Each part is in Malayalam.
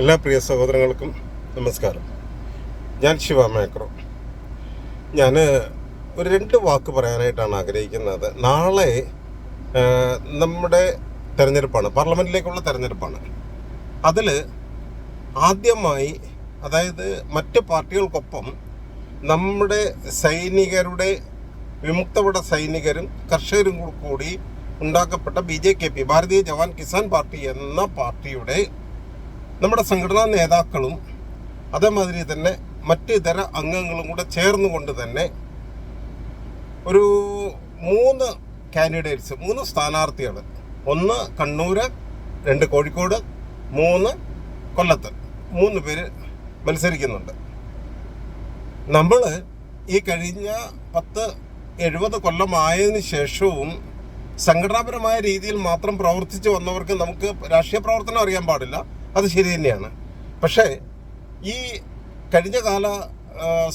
എല്ലാ പ്രിയ സഹോദരങ്ങൾക്കും നമസ്കാരം. ഞാൻ ശിവ മാക്രോ. ഞാൻ ഒരു 2 വാക്ക് പറയാനായിട്ടാണ് ആഗ്രഹിക്കുന്നത്. നാളെ നമ്മുടെ തെരഞ്ഞെടുപ്പാണ്, പാർലമെൻറ്റിലേക്കുള്ള തെരഞ്ഞെടുപ്പാണ്. അതിൽ ആദ്യമായി, അതായത് മറ്റ് പാർട്ടികൾക്കൊപ്പം നമ്മുടെ സൈനികരുടെ, വിമുക്തപട സൈനികരും കർഷകരും കൂടി ഉണ്ടാക്കപ്പെട്ട BJKP, ഭാരതീയ ജവാൻ കിസാൻ പാർട്ടി എന്ന പാർട്ടിയുടെ നമ്മുടെ സംഘടനാ നേതാക്കളും അതേമാതിരി തന്നെ മറ്റ് ഇതര അംഗങ്ങളും കൂടെ ചേർന്നുകൊണ്ട് തന്നെ ഒരു 3 കാൻഡിഡേറ്റ്സ്, 3 സ്ഥാനാർത്ഥികൾ, 1 കണ്ണൂർ, 2 കോഴിക്കോട്, 3 കൊല്ലത്ത്, 3 പേര് മത്സരിക്കുന്നുണ്ട്. നമ്മൾ ഈ കഴിഞ്ഞ 10-70 കൊല്ലമായതിനു ശേഷവും സംഘടനാപരമായ രീതിയിൽ മാത്രം പ്രവർത്തിച്ചു വന്നവർക്ക് നമുക്ക് രാഷ്ട്രീയ പ്രവർത്തനം അറിയാൻ പാടില്ല, അത് ശരി തന്നെയാണ്. പക്ഷേ ഈ കഴിഞ്ഞ കാല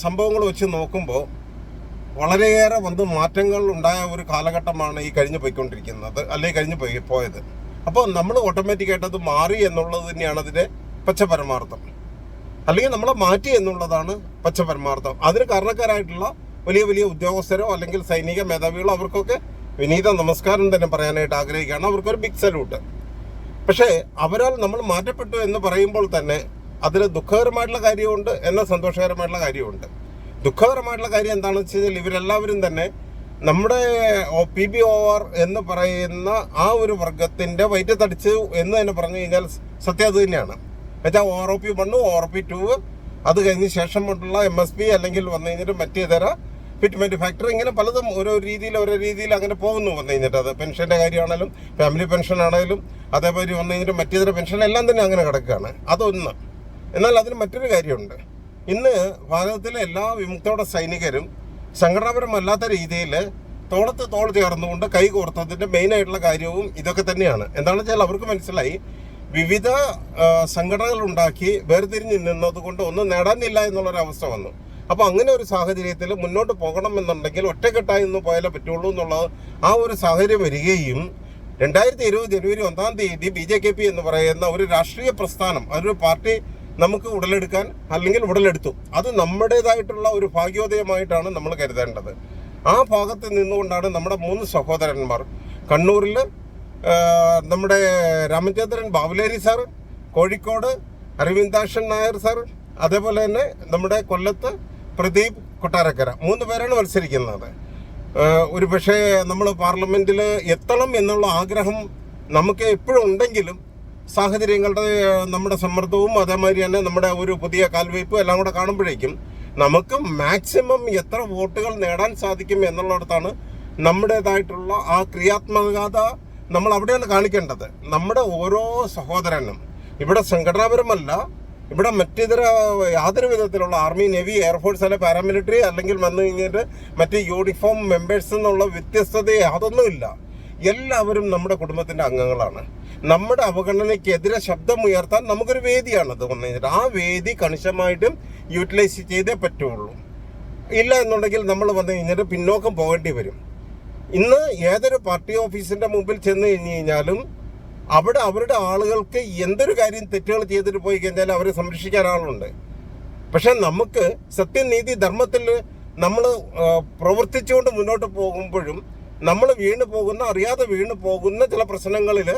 സംഭവങ്ങൾ വെച്ച് നോക്കുമ്പോൾ വളരെയേറെ മാറ്റങ്ങൾ ഉണ്ടായ ഒരു കാലഘട്ടമാണ് ഈ കഴിഞ്ഞു പോയിക്കൊണ്ടിരിക്കുന്നത്, അല്ലെങ്കിൽ കഴിഞ്ഞു പോയത്. അപ്പോൾ നമ്മൾ ഓട്ടോമാറ്റിക്കായിട്ട് അത് മാറി എന്നുള്ളത് തന്നെയാണ് അതിൻ്റെ പച്ചപരമാർത്ഥം, അല്ലെങ്കിൽ നമ്മളെ മാറ്റി എന്നുള്ളതാണ് പച്ചപരമാർത്ഥം. അതിന് കാരണക്കാരായിട്ടുള്ള വലിയ വലിയ ഉദ്യോഗസ്ഥരോ അല്ലെങ്കിൽ സൈനിക മേധാവികളോ അവർക്കൊക്കെ വിനീത നമസ്കാരം തന്നെ പറയാനായിട്ട് ആഗ്രഹിക്കുകയാണ്. അവർക്കൊരു ബിഗ് സല്യൂട്ട്. പക്ഷേ അവരാൽ നമ്മൾ മാറ്റപ്പെട്ടു എന്ന് പറയുമ്പോൾ തന്നെ അതിൽ ദുഃഖകരമായിട്ടുള്ള കാര്യമുണ്ട്, എന്നാൽ സന്തോഷകരമായിട്ടുള്ള കാര്യമുണ്ട്. ദുഃഖകരമായിട്ടുള്ള കാര്യം എന്താണെന്ന് വെച്ച് കഴിഞ്ഞാൽ ഇവരെല്ലാവരും തന്നെ നമ്മുടെ PBOR എന്ന് പറയുന്ന ആ ഒരു വർഗത്തിൻ്റെ വയറ്റത്തടിച്ചു എന്ന് തന്നെ പറഞ്ഞു കഴിഞ്ഞാൽ സത്യം അത് തന്നെയാണ്. എന്നുവെച്ചാൽ ORP 1, ORP 2, അത് കഴിഞ്ഞ് ശേഷമുള്ള MSP അല്ലെങ്കിൽ വന്നു കഴിഞ്ഞിട്ട് മറ്റേതര ഫിറ്റ്മെൻറ്റ് ഫാക്ടറി, ഇങ്ങനെ പലതും ഓരോ രീതിയിൽ അങ്ങനെ പോകുന്നു. വന്നു കഴിഞ്ഞിട്ട് അത് പെൻഷൻ്റെ കാര്യമാണെങ്കിലും ഫാമിലി പെൻഷൻ ആണെങ്കിലും അതേപോലെ വന്നു കഴിഞ്ഞിട്ട് മറ്റേതര പെൻഷൻ എല്ലാം തന്നെ അങ്ങനെ കിടക്കുകയാണ്. അതൊന്ന്. എന്നാൽ അതിന് മറ്റൊരു കാര്യമുണ്ട്. ഇന്ന് ഭാരതത്തിലെ എല്ലാ വിമുക്തോടെ സൈനികരും സംഘടനാപരമല്ലാത്ത രീതിയിൽ തോളത്ത് തോൾ ചേർന്നുകൊണ്ട് കൈ കോർത്തതിൻ്റെ മെയിനായിട്ടുള്ള കാര്യവും ഇതൊക്കെ തന്നെയാണ്. എന്താണെന്ന് വെച്ചാൽ അവർക്ക് മനസ്സിലായി വിവിധ സംഘടനകൾ ഉണ്ടാക്കി വേർതിരിഞ്ഞ് നിന്നതുകൊണ്ട് ഒന്നും നേടാനില്ല എന്നുള്ളൊരവസ്ഥ വന്നു. അപ്പോൾ അങ്ങനെ ഒരു സാഹചര്യത്തിൽ മുന്നോട്ട് പോകണമെന്നുണ്ടെങ്കിൽ ഒറ്റക്കെട്ടായി നിന്ന് പോയാലേ പറ്റുള്ളൂ എന്നുള്ളത് ആ ഒരു സാഹചര്യം വരികയും 2020 ജനുവരി 1-ാം തീയതി BJKP എന്ന് പറയുന്ന ഒരു രാഷ്ട്രീയ പ്രസ്ഥാനം, അതൊരു പാർട്ടി നമുക്ക് ഉടലെടുക്കാൻ അല്ലെങ്കിൽ ഉടലെടുത്തു. അത് നമ്മുടേതായിട്ടുള്ള ഒരു ഭാഗ്യോദയമായിട്ടാണ് നമ്മൾ കരുതേണ്ടത്. ആ ഭാഗത്ത് നിന്നുകൊണ്ടാണ് നമ്മുടെ 3 സഹോദരന്മാർ, കണ്ണൂരിൽ നമ്മുടെ രാമചന്ദ്രൻ ബാബുലേരി സാർ, കോഴിക്കോട് അരവിന്ദാക്ഷൻ നായർ സാർ, അതേപോലെ തന്നെ നമ്മുടെ കൊല്ലത്ത് പ്രദീപ് കൊട്ടാരക്കര, 3 പേരാണ് മത്സരിക്കുന്നത്. ഒരു പക്ഷേ നമ്മൾ പാർലമെൻറ്റിൽ എത്തണം എന്നുള്ള ആഗ്രഹം നമുക്ക് എപ്പോഴും ഉണ്ടെങ്കിലും സാഹചര്യങ്ങളുടെ നമ്മുടെ സമ്മർദ്ദവും അതേമാതിരി തന്നെ നമ്മുടെ ഒരു പുതിയ കാൽവയ്പും എല്ലാം കൂടെ കാണുമ്പോഴേക്കും നമുക്ക് മാക്സിമം എത്ര വോട്ടുകൾ നേടാൻ സാധിക്കും എന്നുള്ളിടത്താണ് നമ്മുടേതായിട്ടുള്ള ആ ക്രിയാത്മകത നമ്മൾ അവിടെയാണ് കാണിക്കേണ്ടത്. നമ്മുടെ ഓരോ സഹോദരനും ഇവിടെ സംഘടനാപരമല്ല, ഇവിടെ മറ്റിതര യാതൊരു വിധത്തിലുള്ള ആർമി, നേവി, എയർഫോഴ്സ് അല്ലെ പാരാമിലിറ്ററി അല്ലെങ്കിൽ വന്നു കഴിഞ്ഞിട്ട് മറ്റ് യൂണിഫോം മെമ്പേഴ്സ് എന്നുള്ള വ്യത്യസ്തത യാതൊന്നുമില്ല. എല്ലാവരും നമ്മുടെ കുടുംബത്തിൻ്റെ അംഗങ്ങളാണ്. നമ്മുടെ അവഗണനയ്ക്കെതിരെ ശബ്ദമുയർത്താൻ നമുക്കൊരു വേദിയാണത് വന്നു കഴിഞ്ഞിട്ട് ആ വേദി കണിശമായിട്ടും യൂട്ടിലൈസ് ചെയ്തേ പറ്റുള്ളൂ. ഇല്ല എന്നുണ്ടെങ്കിൽ നമ്മൾ വന്നു കഴിഞ്ഞിട്ട് പിന്നോക്കം പോകേണ്ടി വരും. ഇന്ന് ഏതൊരു പാർട്ടി ഓഫീസിൻ്റെ മുമ്പിൽ ചെന്ന് കഴിഞ്ഞ് കഴിഞ്ഞാലും അവിടെ അവരുടെ ആളുകൾക്ക് എന്തൊരു കാര്യം തെറ്റുകൾ ചെയ്തിട്ട് പോയി കഴിഞ്ഞാൽ അവരെ സംരക്ഷിക്കാൻ ആളുണ്ട്. പക്ഷെ നമുക്ക് സത്യനീതി ധർമ്മത്തിൽ നമ്മൾ പ്രവർത്തിച്ചുകൊണ്ട് മുന്നോട്ട് പോകുമ്പോഴും നമ്മൾ അറിയാതെ വീണ് പോകുന്ന ചില പ്രശ്നങ്ങളിൽ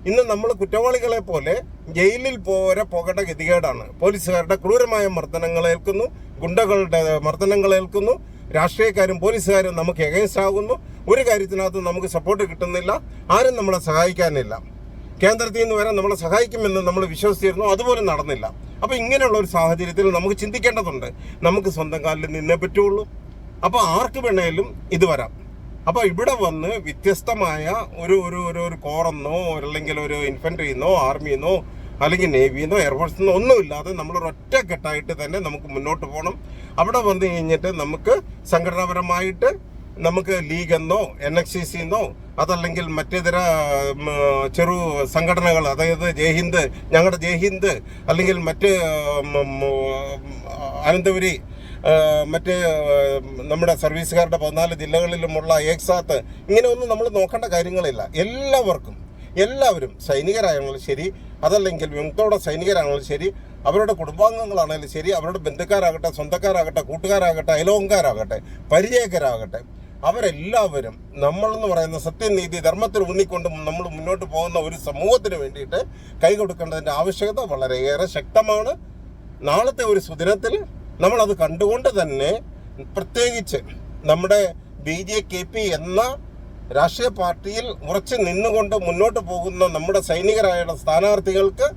ഇന്ന് നമ്മൾ കുറ്റവാളികളെ പോലെ ജയിലിൽ പോകേണ്ട ഗതികേടാണ്. പോലീസുകാരുടെ ക്രൂരമായ മർദ്ദനങ്ങൾ ഏൽക്കുന്നു, ഗുണ്ടകളുടെ മർദ്ദനങ്ങൾ ഏൽക്കുന്നു, രാഷ്ട്രീയക്കാരും പോലീസുകാരും നമുക്ക് എഗൈൻസ്റ്റ് ആകുന്നു. ഒരു കാര്യത്തിനകത്ത് നമുക്ക് സപ്പോർട്ട് കിട്ടുന്നില്ല, ആരും നമ്മളെ സഹായിക്കാനില്ല. കേന്ദ്രത്തിൽ നിന്ന് വരെ നമ്മളെ സഹായിക്കുമെന്ന് നമ്മൾ വിശ്വസിച്ചിരുന്നു, അതുപോലും നടന്നില്ല. അപ്പോൾ ഇങ്ങനെയുള്ള ഒരു സാഹചര്യത്തിൽ നമുക്ക് ചിന്തിക്കേണ്ടതുണ്ട്. നമുക്ക് സ്വന്തം കാലിൽ നിന്നേ പറ്റുള്ളൂ. അപ്പോൾ ആർക്ക് വേണേലും ഇത് വരാം. അപ്പോൾ ഇവിടെ വന്ന് വ്യത്യസ്തമായ ഒരു കോറെന്നോ അല്ലെങ്കിൽ ഒരു ഇൻഫൻട്രിന്നോ ആർമിന്നോ അല്ലെങ്കിൽ നേവിന്നോ എയർഫോഴ്സിന്നോ ഒന്നുമില്ലാതെ നമ്മളൊരു ഒറ്റക്കെട്ടായിട്ട് തന്നെ നമുക്ക് മുന്നോട്ട് പോകണം. അവിടെ വന്നു കഴിഞ്ഞിട്ട് നമുക്ക് സംഘടനാപരമായിട്ട് നമുക്ക് ലീഗെന്നോ NXCC എന്നോ അതല്ലെങ്കിൽ മറ്റേതര ചെറു സംഘടനകൾ, അതായത് ജയ്ഹിന്ദ്, ഞങ്ങളുടെ ജയ്ഹിന്ദ്, അല്ലെങ്കിൽ മറ്റ് അനന്തപുരി, മറ്റ് നമ്മുടെ സർവീസുകാരുടെ 14 ജില്ലകളിലുമുള്ള ഏക്സാത്ത്, ഇങ്ങനെ ഒന്നും നമ്മൾ നോക്കേണ്ട കാര്യങ്ങളില്ല. എല്ലാവർക്കും എല്ലാവരും സൈനികരായാലും ശരി, അതല്ലെങ്കിൽ വിമുക്തോടെ സൈനികരാണെങ്കിലും ശരി, അവരുടെ കുടുംബാംഗങ്ങളാണെങ്കിലും ശരി, അവരുടെ ബന്ധുക്കാരാകട്ടെ, സ്വന്തക്കാരാകട്ടെ, കൂട്ടുകാരാകട്ടെ, അയലോകക്കാരാകട്ടെ, പരിചയക്കാരാകട്ടെ, അവരെല്ലാവരും നമ്മളെന്ന് പറയുന്ന സത്യനീതി ധർമ്മത്തിൽ ഊന്നിക്കൊണ്ട് നമ്മൾ മുന്നോട്ട് പോകുന്ന ഒരു സമൂഹത്തിന് വേണ്ടിയിട്ട് കൈകൊടുക്കേണ്ടതിൻ്റെ ആവശ്യകത വളരെയേറെ ശക്തമാണ്. നാളത്തെ ഒരു സുദിനത്തിൽ നമ്മളത് കണ്ടുകൊണ്ട് തന്നെ പ്രത്യേകിച്ച് നമ്മുടെ BJKP എന്ന രാഷ്ട്രീയ പാർട്ടിയിൽ ഉറച്ചു നിന്നുകൊണ്ട് മുന്നോട്ട് പോകുന്ന നമ്മുടെ സൈനികരായ സ്ഥാനാർത്ഥികൾക്ക്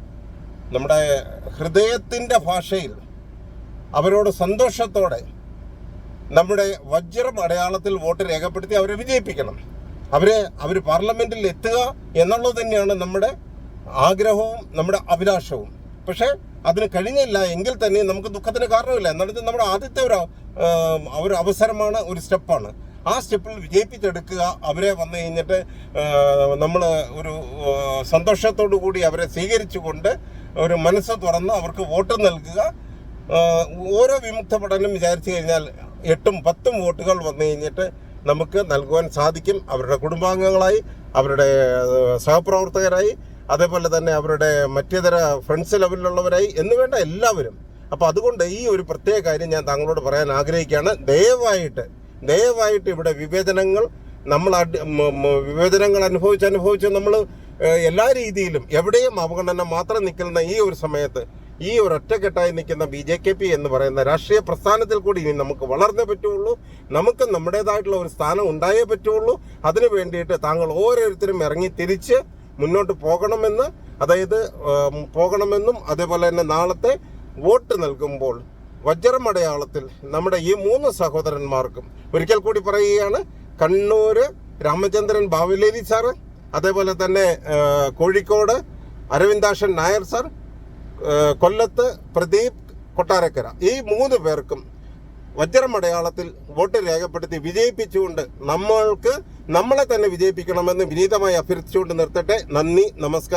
നമ്മുടെ ഹൃദയത്തിൻ്റെ ഭാഷയിൽ അവരോട് സന്തോഷത്തോടെ നമ്മുടെ വജ്രം അടയാളത്തിൽ വോട്ട് രേഖപ്പെടുത്തി അവരെ വിജയിപ്പിക്കണം. അവർ പാർലമെൻറ്റിൽ എത്തുക എന്നുള്ളത് തന്നെയാണ് നമ്മുടെ ആഗ്രഹവും നമ്മുടെ അഭിലാഷവും. പക്ഷേ അതിന് കഴിഞ്ഞില്ല എങ്കിൽ തന്നെ നമുക്ക് ദുഃഖത്തിന് കാരണമില്ല. എന്നാലും നമ്മുടെ ആദ്യത്തെ ഒരു അവസരമാണ്, ഒരു സ്റ്റെപ്പാണ്. ആ സ്റ്റെപ്പിൽ വിജയിപ്പിച്ചെടുക്കുക. അവരെ വന്നു കഴിഞ്ഞിട്ട് നമ്മൾ ഒരു സന്തോഷത്തോടു കൂടി അവരെ സ്വീകരിച്ചുകൊണ്ട് ഒരു മനസ്സ് തുറന്ന് അവർക്ക് വോട്ട് നൽകുക. ഓരോ വിമുക്ത പഠനം വിചാരിച്ചു കഴിഞ്ഞാൽ 8-10 വോട്ടുകൾ വന്നു കഴിഞ്ഞിട്ട് നമുക്ക് നൽകുവാൻ സാധിക്കും. അവരുടെ കുടുംബാംഗങ്ങളായി, അവരുടെ സഹപ്രവർത്തകരായി, അതേപോലെ തന്നെ അവരുടെ മറ്റേതര ഫ്രണ്ട്സ് ലെവലിലുള്ളവരായി എന്ന് വേണ്ട എല്ലാവരും. അപ്പോൾ അതുകൊണ്ട് ഈ ഒരു പ്രത്യേക കാര്യം ഞാൻ താങ്കളോട് പറയാൻ ആഗ്രഹിക്കുകയാണ്. ദയവായിട്ട് ഇവിടെ വിവേചനങ്ങൾ അനുഭവിച്ച് നമ്മൾ എല്ലാ രീതിയിലും എവിടെയും അവഗണന മാത്രം നിൽക്കുന്ന ഈ ഒരു സമയത്ത് ഈ ഒരു ഒറ്റക്കെട്ടായി നിൽക്കുന്ന BJKP എന്ന് പറയുന്ന രാഷ്ട്രീയ പ്രസ്ഥാനത്തിൽ കൂടി ഇനി നമുക്ക് വളർന്നേ പറ്റുള്ളൂ. നമുക്ക് നമ്മുടേതായിട്ടുള്ള ഒരു സ്ഥാനം ഉണ്ടായേ പറ്റുള്ളൂ. അതിനു വേണ്ടിയിട്ട് താങ്കൾ ഓരോരുത്തരും ഇറങ്ങി തിരിച്ച് മുന്നോട്ട് പോകണമെന്നും അതേപോലെ തന്നെ നാളത്തെ വോട്ട് നൽകുമ്പോൾ വജ്രമടയാളത്തിൽ നമ്മുടെ ഈ 3 സഹോദരന്മാർക്കും ഒരിക്കൽ കൂടി പറയുകയാണ്. കണ്ണൂർ രാമചന്ദ്രൻ ബാവലേരി സാറ്, അതേപോലെ തന്നെ കോഴിക്കോട് അരവിന്ദാക്ഷൻ നായർ സാർ, കൊല്ലത്ത് പ്രദീപ് കൊട്ടാരക്കര, ഈ 3 പേർക്കും വജ്രമടയാളത്തിൽ വോട്ട് രേഖപ്പെടുത്തി വിജയിപ്പിച്ചുകൊണ്ട് നമ്മളെ തന്നെ വിജയിപ്പിക്കണമെന്ന് വിനീതമായി അഭ്യർത്ഥിച്ചുകൊണ്ട് നിർത്തട്ടെ. നന്ദി, നമസ്കാരം.